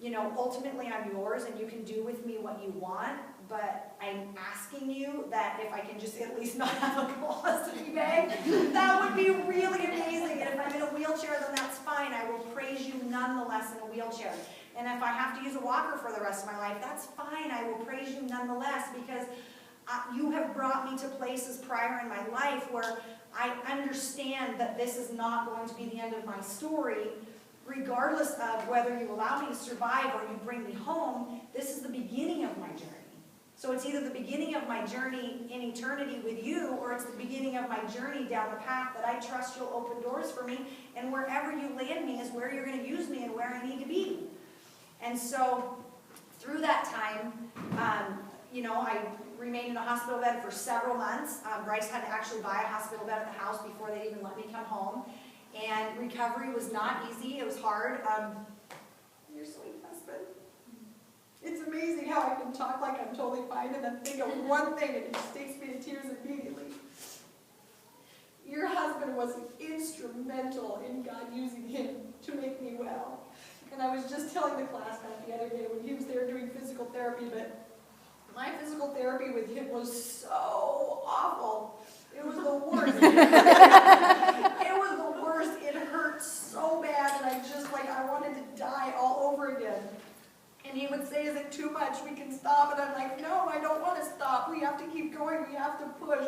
you know, ultimately I'm yours and you can do with me what you want, but I'm asking you that if I can just at least not have a colostomy bag, that would be really amazing. And if I'm in a wheelchair, then that's fine. I will praise you nonetheless in a wheelchair. And if I have to use a walker for the rest of my life, that's fine. I will praise you nonetheless, because you have brought me to places prior in my life where I understand that this is not going to be the end of my story. Regardless of whether you allow me to survive or you bring me home, this is the beginning of my journey. So it's either the beginning of my journey in eternity with you, or it's the beginning of my journey down the path that I trust you'll open doors for me, and wherever you land me is where you're going to use me and where I need to be. And so through that time, you know, I remained in a hospital bed for several months. Bryce had to actually buy a hospital bed at the house before they even let me come home. And recovery was not easy. It was hard. Your sweet husband. It's amazing how I can talk like I'm totally fine and then think of one thing and it just takes me to tears immediately. Your husband was instrumental in God using him to make me well. And I was just telling the class that the other day when he was there doing physical therapy, but my physical therapy with him was so awful. It was the worst. It was the worst. It hurt so bad, and I wanted to die all over again. And he would say, is it too much? We can stop. And I'm like, no, I don't want to stop. We have to keep going. We have to push.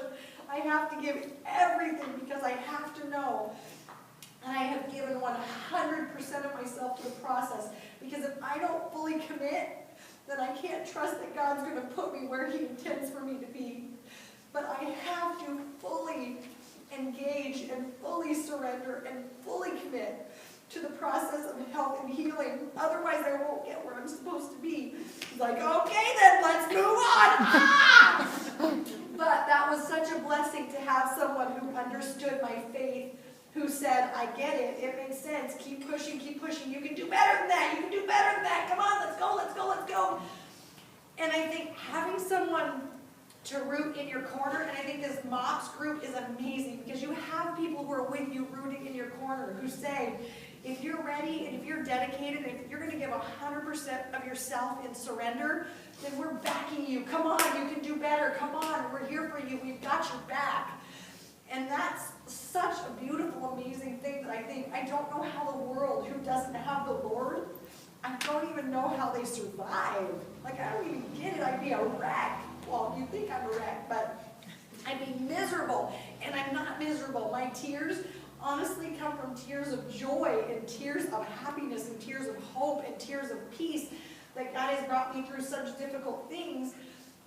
I have to give everything because I have to know. And I have given 100% of myself to the process. Because if I don't fully commit, then I can't trust that God's going to put me where He intends for me to be. But I have to fully engage and fully surrender and fully commit to the process of health and healing. Otherwise, I won't get where I'm supposed to be. He's like, okay then, let's move on. Ah! But that was such a blessing to have someone who understood my faith, who said, I get it, it makes sense, keep pushing, you can do better than that, you can do better than that, come on, let's go, let's go, let's go. And I think having someone to root in your corner, and I think this MOPS group is amazing, because you have people who are with you rooting in your corner, who say, if you're ready, and if you're dedicated, and if you're going to give 100% of yourself in surrender, then we're backing you, come on, you can do better, come on, we're here for you, we've got your back. And that's such a beautiful, amazing thing that I think, I don't know how the world who doesn't have the Lord, I don't even know how they survive. Like, I don't even get it. I'd be a wreck. Well, you think I'm a wreck, but I'd be miserable. And I'm not miserable. My tears honestly come from tears of joy and tears of happiness and tears of hope and tears of peace that God has brought me through such difficult things.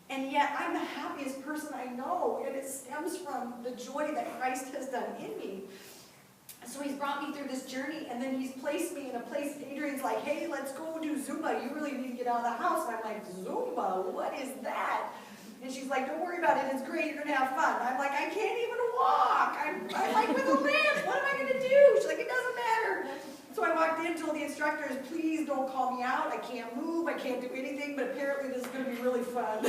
And yet, I'm the happiest person I know, and it stems from the joy that Christ has done in me. So He's brought me through this journey, and then He's placed me in a place. Adrian's like, hey, let's go do Zumba. You really need to get out of the house. And I'm like, Zumba? What is that? And she's like, don't worry about it. It's great. You're going to have fun. I'm like, I can't even walk. I'm like with a limp. What am I going to do? She's like, it doesn't matter. So I walked in, told the instructors, please don't call me out. I can't move. I can't do anything. But apparently this is going to be really fun.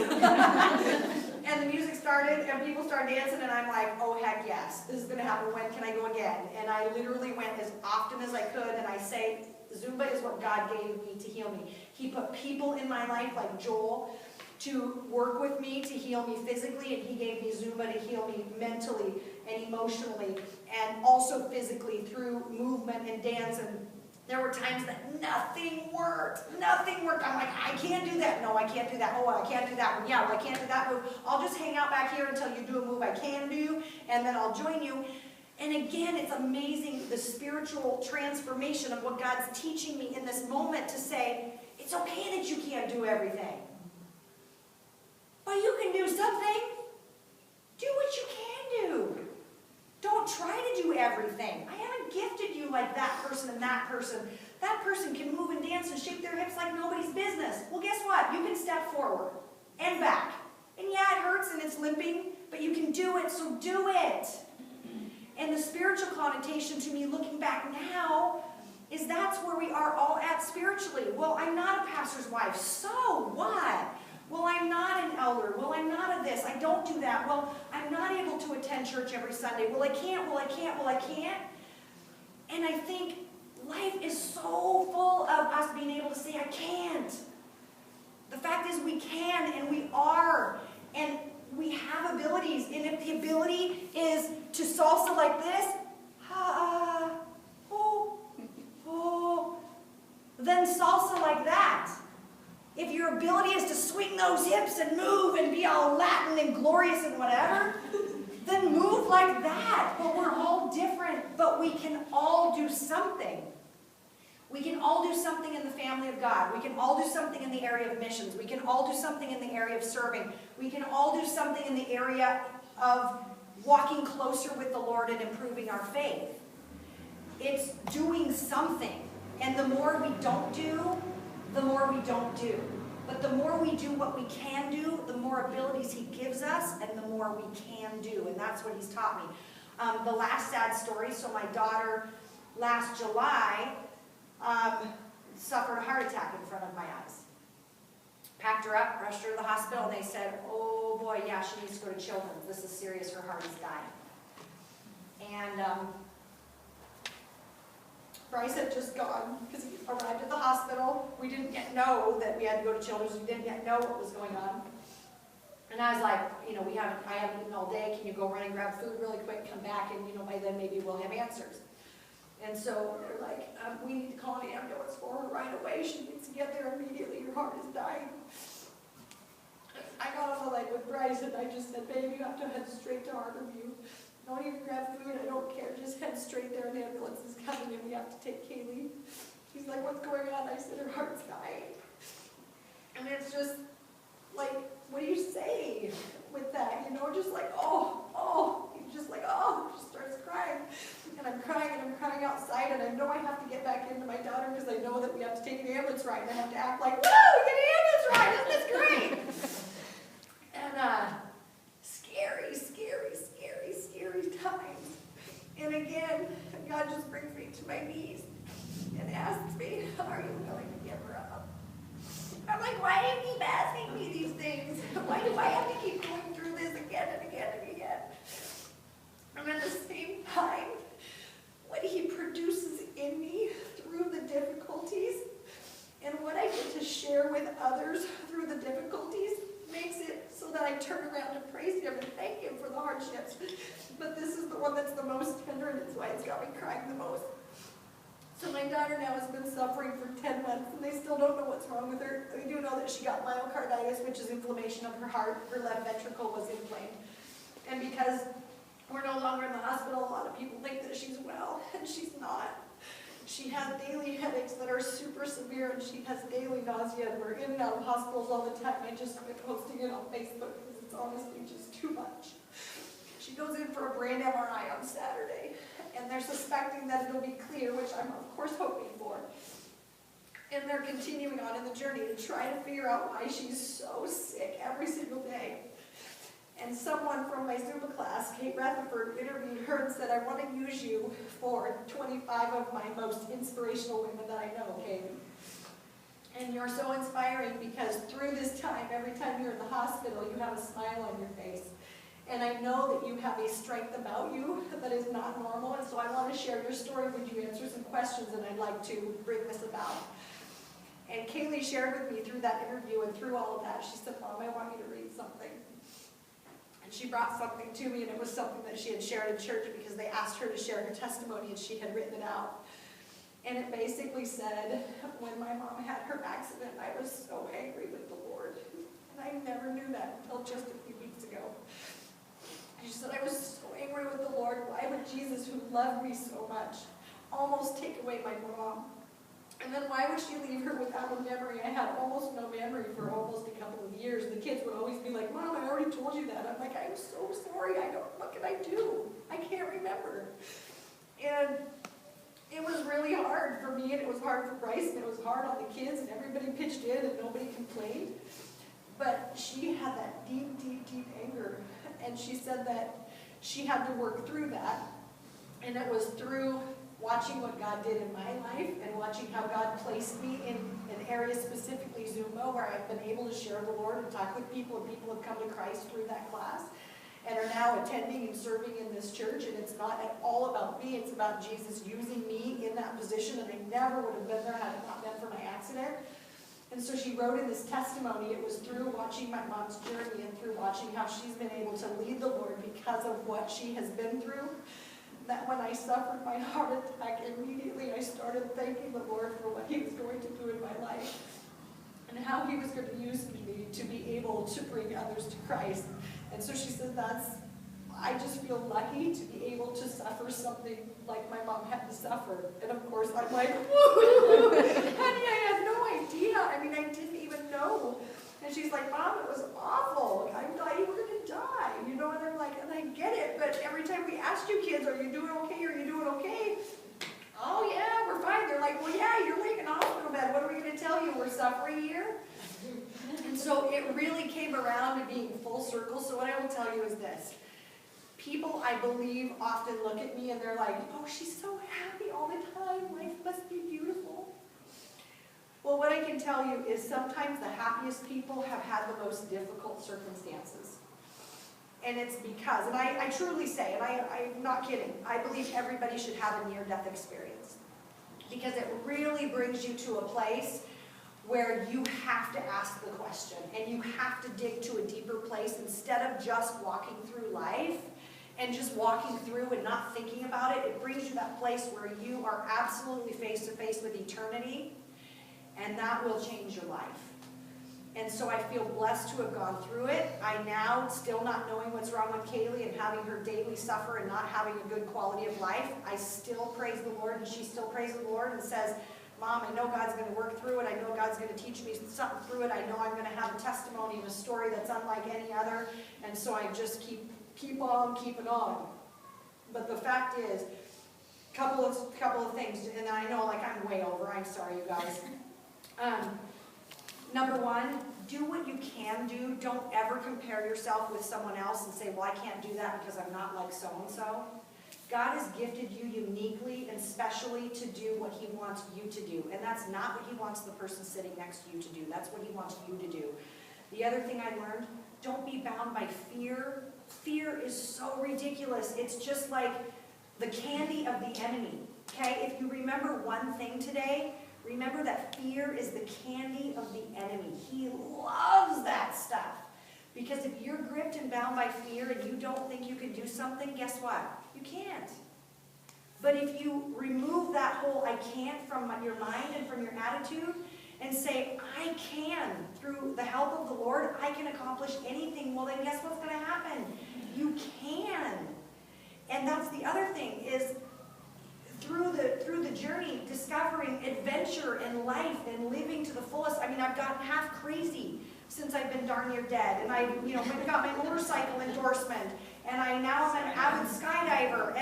And the music started, and people started dancing, and I'm like, oh, heck yes. This is going to happen. When can I go again? And I literally went as often as I could, and I say, Zumba is what God gave me to heal me. He put people in my life like Joel to work with me, to heal me physically, and He gave me Zumba to heal me mentally and emotionally, and also physically through movement and dance. And there were times that nothing worked. Nothing worked. I'm like, I can't do that. No, I can't do that. Oh, I can't do that one. Yeah, well, I can't do that move. I'll just hang out back here until you do a move I can do, and then I'll join you. And again, it's amazing the spiritual transformation of what God's teaching me in this moment to say, it's okay that you can't do everything. But you can do something. Do what you can do. Don't try to do everything. I haven't gifted you like that person and that person. That person can move and dance and shake their hips like nobody's business. Well, guess what? You can step forward and back. And yeah, it hurts and it's limping, but you can do it, so do it. And the spiritual connotation to me looking back now is that's where we are all at spiritually. Well, I'm not a pastor's wife, so what? Well, I'm not an elder. Well, I'm not a this. I don't do that. Well, I'm not able to attend church every Sunday. Well, I can't. Well, I can't. Well, I can't. And I think life is so full of us being able to say, I can't. The fact is we can, and we are. And we have abilities. And if the ability is to salsa like this, then salsa like that. If your ability is to swing those hips and move and be all Latin and glorious and whatever, then move like that. But we're all different, but we can all do something. We can all do something in the family of God. We can all do something in the area of missions. We can all do something in the area of serving. We can all do something in the area of walking closer with the Lord and improving our faith. It's doing something. And the more we don't do, the more we don't do. But the more we do what we can do, the more abilities He gives us, and the more we can do. And that's what He's taught me. The last sad story, so my daughter last July suffered a heart attack in front of my eyes. Packed her up, rushed her to the hospital, and they said, oh boy, yeah, she needs to go to Children's. This is serious, her heart is dying. And Bryce had just gone, because he arrived at the hospital. We didn't yet know that we had to go to Children's. We didn't yet know what was going on. And I was like, I haven't eaten all day, can you go run and grab food really quick, come back, and by then maybe we'll have answers. And so they're like, we need to call an ambulance for her right away, she needs to get there immediately, your heart is dying. I got on the leg with Bryce and I just said, babe, you have to head straight to Harborview. Don't even grab food, I don't care, just head straight there, an ambulance is coming and we have to take Kaylee. He's like, what's going on? I said, her heart's dying. And it's just like, what do you say with that? Just like, just starts crying. And I'm crying outside, and I know I have to get back into my daughter because I know that we have to take an ambulance ride, and I have to act like, woo, we get an ambulance ride, isn't this great? And scary, scary, scary, scary times. And again, God just brings me to my knees and asks me, are you willing to give her up? I'm like, why do you keep asking me these things? Why do I have to keep going through this again and again and again? And at the same time, what he produces in me through the difficulties and what I get to share with others through the difficulties makes it so that I turn around and praise him and thank him for the hardships. But this is the one that's the most tender, and it's why it's got me crying the most. So my daughter now has been suffering for 10 months, and they still don't know what's wrong with her. They do know that she got myocarditis, which is inflammation of her heart. Her left ventricle was inflamed. And because we're no longer in the hospital, a lot of people think that she's well, and she's not. She has daily headaches that are super severe, and she has daily nausea, and we're in and out of hospitals all the time. I just quit posting it on Facebook because it's honestly just too much. She goes in for a brain MRI on Saturday, and they're suspecting that it'll be clear, which I'm of course hoping for. And they're continuing on in the journey to try to figure out why she's so sick every single day. And someone from my Zumba class, Kate Rutherford, interviewed her and said, I want to use you for 25 of my most inspirational women that I know, Kate. And you're so inspiring because through this time, every time you're in the hospital, you have a smile on your face. And I know that you have a strength about you that is not normal, and so I want to share your story. Would you answer some questions, and I'd like to bring this about. And Kaylee shared with me through that interview and through all of that, she said, Mom, I want you to read something. And she brought something to me, and it was something that she had shared in church because they asked her to share her testimony, and she had written it out. And it basically said, when my mom had her accident, I was so angry with the Lord. And I never knew that until just a few weeks ago. She said, I was so angry with the Lord. Why would Jesus, who loved me so much, almost take away my mom? And then why would she leave her without a memory? I had almost no memory for almost a couple of years. The kids would always be like, Mom, I already told you that. I'm like, I'm so sorry. What can I do? I can't remember. And it was really hard for me, and it was hard for Bryce, and it was hard on the kids, and everybody pitched in, and nobody complained. But she had that deep, deep, deep anger. And she said that she had to work through that. And it was through watching what God did in my life and watching how God placed me in an area, specifically Zumba, where I've been able to share the Lord and talk with people, and people have come to Christ through that class and are now attending and serving in this church. And it's not at all about me. It's about Jesus using me in that position. And I never would have been there had it not been for my accident. And so she wrote in this testimony, it was through watching my mom's journey and through watching how she's been able to lead the Lord because of what she has been through, that when I suffered my heart attack, immediately I started thanking the Lord for what he was going to do in my life and how he was going to use me to be able to bring others to Christ. And so she said, I just feel lucky to be able to suffer something like my mom had to suffer. And of course, I'm like, woo, honey, I had no idea. I mean, I didn't even know. And she's like, Mom, it was awful. I thought you were going to die. And I'm like, and I get it. But every time we asked you kids, are you doing okay? Are you doing okay? Oh, yeah, we're fine. They're like, well, yeah, you're laying in a hospital bed. What are we going to tell you? We're suffering here? And so it really came around to being full circle. So what I will tell you is this. People, I believe, often look at me and they're like, oh, she's so happy all the time. Life must be beautiful. Well, what I can tell you is sometimes the happiest people have had the most difficult circumstances. And it's because, and I truly say, and I'm not kidding, I believe everybody should have a near-death experience. Because it really brings you to a place where you have to ask the question and you have to dig to a deeper place instead of just walking through life and just walking through and not thinking about it. It brings you to that place where you are absolutely face to face with eternity, and that will change your life. And so I feel blessed to have gone through it. I now, still not knowing what's wrong with Kaylee and having her daily suffer and not having a good quality of life, I still praise the Lord, and she still praises the Lord and says, Mom, I know God's going to work through it. I know God's going to teach me something through it. I know I'm going to have a testimony and a story that's unlike any other. And so I just keep on keeping on. But the fact is, couple of things, and I know like I'm way over. I'm sorry, you guys. Number one, do what you can do. Don't ever compare yourself with someone else and say, well, I can't do that because I'm not like so-and-so. God has gifted you uniquely and specially to do what he wants you to do. And that's not what he wants the person sitting next to you to do. That's what he wants you to do. The other thing I learned, don't be bound by fear. Fear is so ridiculous. It's just like the candy of the enemy. Okay? If you remember one thing today, remember that fear is the candy of the enemy. He loves that stuff. Because if you're gripped and bound by fear and you don't think you can do something, guess what? You can't. But if you remove that whole I can't from your mind and from your attitude and say, I can, through the help of the Lord, I can accomplish anything, well then guess what's going to happen? You can. And that's the other thing is through the journey, discovering adventure and life and living to the fullest. I mean, I've gotten half crazy since I've been darn near dead. And I, got my motorcycle endorsement. And now I'm an avid skydiver.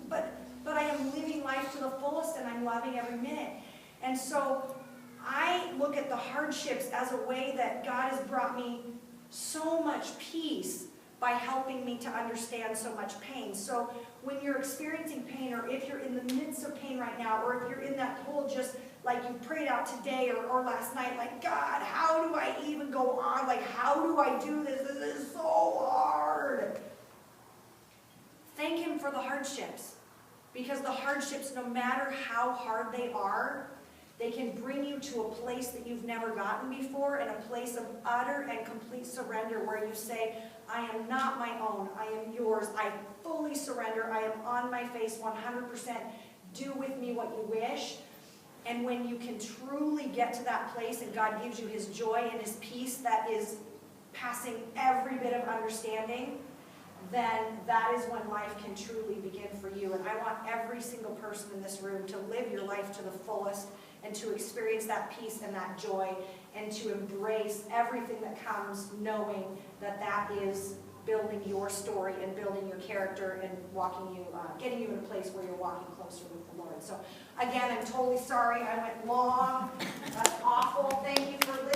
But I am living life to the fullest and I'm loving every minute. And so I look at the hardships as a way that God has brought me so much peace by helping me to understand so much pain. So when you're experiencing pain, or if you're in the midst of pain right now, or if you're in that whole just like you prayed out today or last night, like, God, how do I even go on? Like, how do I do this? This is so hard. Thank him for the hardships. Because the hardships, no matter how hard they are, they can bring you to a place that you've never gotten before, and a place of utter and complete surrender where you say, I am not my own, I am yours, I fully surrender, I am on my face 100%, do with me what you wish. And when you can truly get to that place and God gives you his joy and his peace that is passing every bit of understanding, then that is when life can truly begin for you. And I want every single person in this room to live your life to the fullest and to experience that peace and that joy and to embrace everything that comes, knowing that that is building your story and building your character and walking you, getting you in a place where you're walking closer with the Lord. So again, I'm totally sorry I went long. That's awful. Thank you for listening.